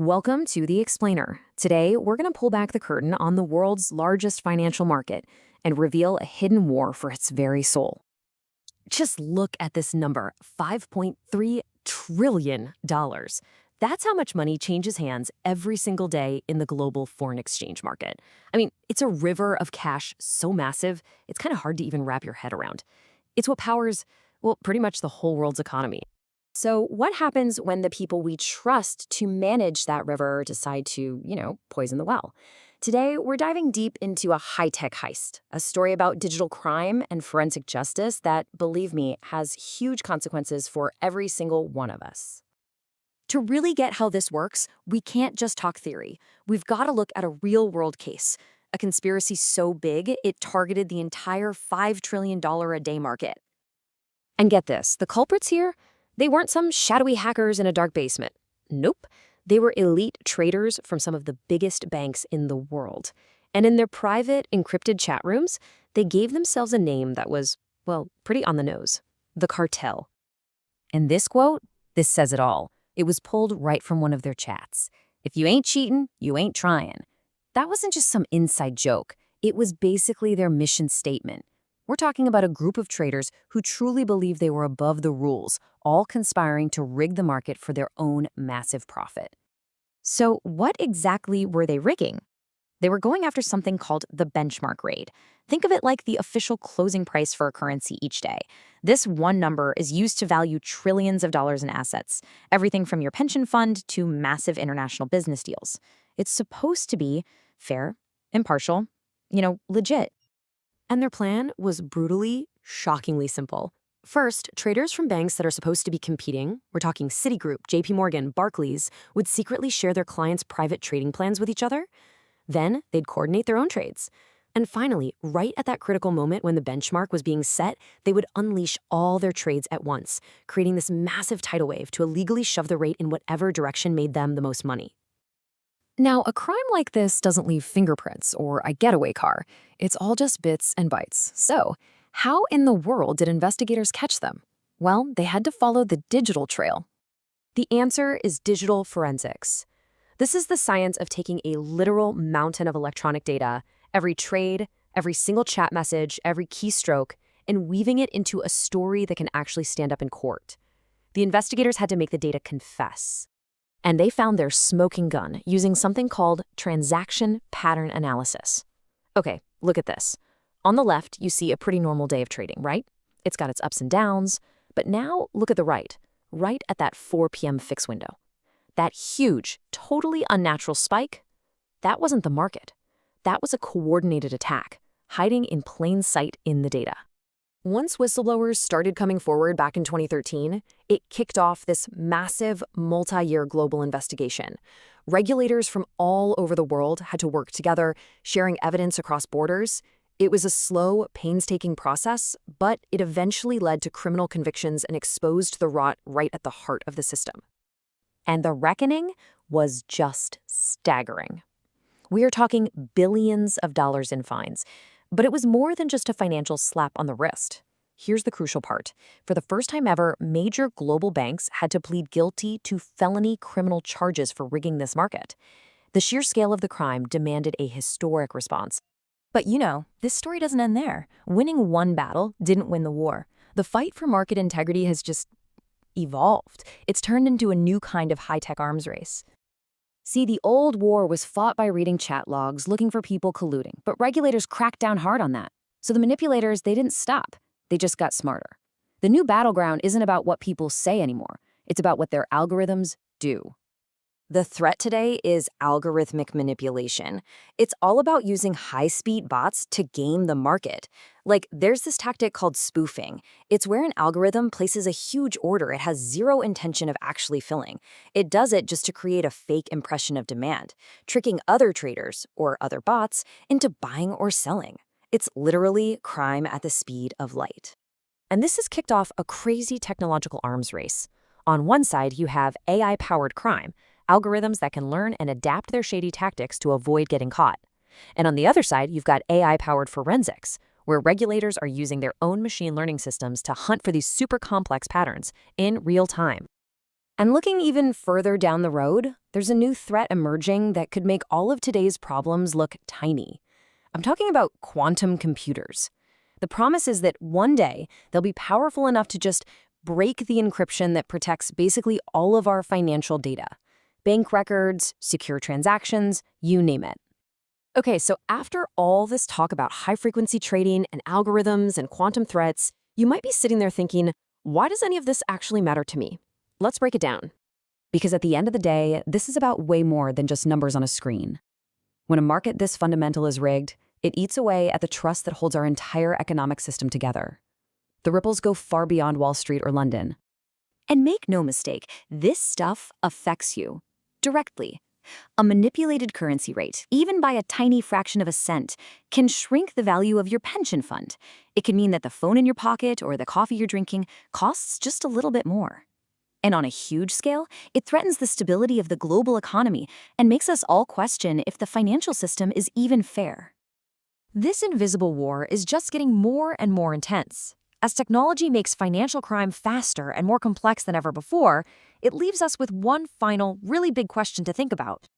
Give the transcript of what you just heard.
Welcome to The Explainer. Today, we're going to pull back the curtain on the world's largest financial market and reveal a hidden war for its very soul. Just look at this number, $5.3 trillion. That's how much money changes hands every single day in the global foreign exchange market. I mean, it's a river of cash so massive, it's kind of hard to even wrap your head around. It's what powers, well, pretty much the whole world's economy. So what happens when the people we trust to manage that river decide to, poison the well? Today, we're diving deep into a high-tech heist, a story about digital crime and forensic justice that, believe me, has huge consequences for every single one of us. To really get how this works, we can't just talk theory. We've got to look at a real-world case, a conspiracy so big it targeted the entire $5 trillion a day market. And get this, the culprits here? They weren't some shadowy hackers in a dark basement. Nope. They were elite traders from some of the biggest banks in the world. And in their private, encrypted chat rooms, they gave themselves a name that was, well, pretty on the nose. The Cartel. And this quote, this says it all. It was pulled right from one of their chats. If you ain't cheating, you ain't trying. That wasn't just some inside joke. It was basically their mission statement. We're talking about a group of traders who truly believed they were above the rules, all conspiring to rig the market for their own massive profit. So what exactly were they rigging? They were going after something called the benchmark rate. Think of it like the official closing price for a currency each day. This one number is used to value trillions of dollars in assets, everything from your pension fund to massive international business deals. It's supposed to be fair, impartial, legit. And their plan was brutally, shockingly simple. First, traders from banks that are supposed to be competing, we're talking Citigroup, JP Morgan, Barclays, would secretly share their clients' private trading plans with each other. Then, they'd coordinate their own trades. And finally, right at that critical moment when the benchmark was being set, they would unleash all their trades at once, creating this massive tidal wave to illegally shove the rate in whatever direction made them the most money. Now, a crime like this doesn't leave fingerprints or a getaway car. It's all just bits and bytes. So, how in the world did investigators catch them? Well, they had to follow the digital trail. The answer is digital forensics. This is the science of taking a literal mountain of electronic data, every trade, every single chat message, every keystroke, and weaving it into a story that can actually stand up in court. The investigators had to make the data confess. And they found their smoking gun using something called transaction pattern analysis. Okay, look at this. On the left, you see a pretty normal day of trading, right? It's got its ups and downs. But now look at the right at that 4 p.m. fix window. That huge, totally unnatural spike, that wasn't the market. That was a coordinated attack, hiding in plain sight in the data. Once whistleblowers started coming forward back in 2013, it kicked off this massive, multi-year global investigation. Regulators from all over the world had to work together, sharing evidence across borders. It was a slow, painstaking process, but it eventually led to criminal convictions and exposed the rot right at the heart of the system. And the reckoning was just staggering. We are talking billions of dollars in fines. But it was more than just a financial slap on the wrist. Here's the crucial part. For the first time ever, major global banks had to plead guilty to felony criminal charges for rigging this market. The sheer scale of the crime demanded a historic response. But this story doesn't end there. Winning one battle didn't win the war. The fight for market integrity has just evolved. It's turned into a new kind of high-tech arms race. See, the old war was fought by reading chat logs, looking for people colluding, but regulators cracked down hard on that. So the manipulators, they didn't stop. They just got smarter. The new battleground isn't about what people say anymore. It's about what their algorithms do. The threat today is algorithmic manipulation. It's all about using high-speed bots to game the market. Like, there's this tactic called spoofing. It's where an algorithm places a huge order it has zero intention of actually filling. It does it just to create a fake impression of demand, tricking other traders, or other bots, into buying or selling. It's literally crime at the speed of light. And this has kicked off a crazy technological arms race. On one side, you have AI-powered crime, algorithms that can learn and adapt their shady tactics to avoid getting caught. And on the other side, you've got AI-powered forensics, where regulators are using their own machine learning systems to hunt for these super complex patterns in real time. And looking even further down the road, there's a new threat emerging that could make all of today's problems look tiny. I'm talking about quantum computers. The promise is that one day they'll be powerful enough to just break the encryption that protects basically all of our financial data. Bank records, secure transactions, you name it. Okay, so after all this talk about high-frequency trading and algorithms and quantum threats, you might be sitting there thinking, why does any of this actually matter to me? Let's break it down. Because at the end of the day, this is about way more than just numbers on a screen. When a market this fundamental is rigged, it eats away at the trust that holds our entire economic system together. The ripples go far beyond Wall Street or London. And make no mistake, this stuff affects you directly. A manipulated currency rate, even by a tiny fraction of a cent, can shrink the value of your pension fund. It can mean that the phone in your pocket or the coffee you're drinking costs just a little bit more. And on a huge scale, it threatens the stability of the global economy and makes us all question if the financial system is even fair. This invisible war is just getting more and more intense. As technology makes financial crime faster and more complex than ever before, it leaves us with one final, really big question to think about.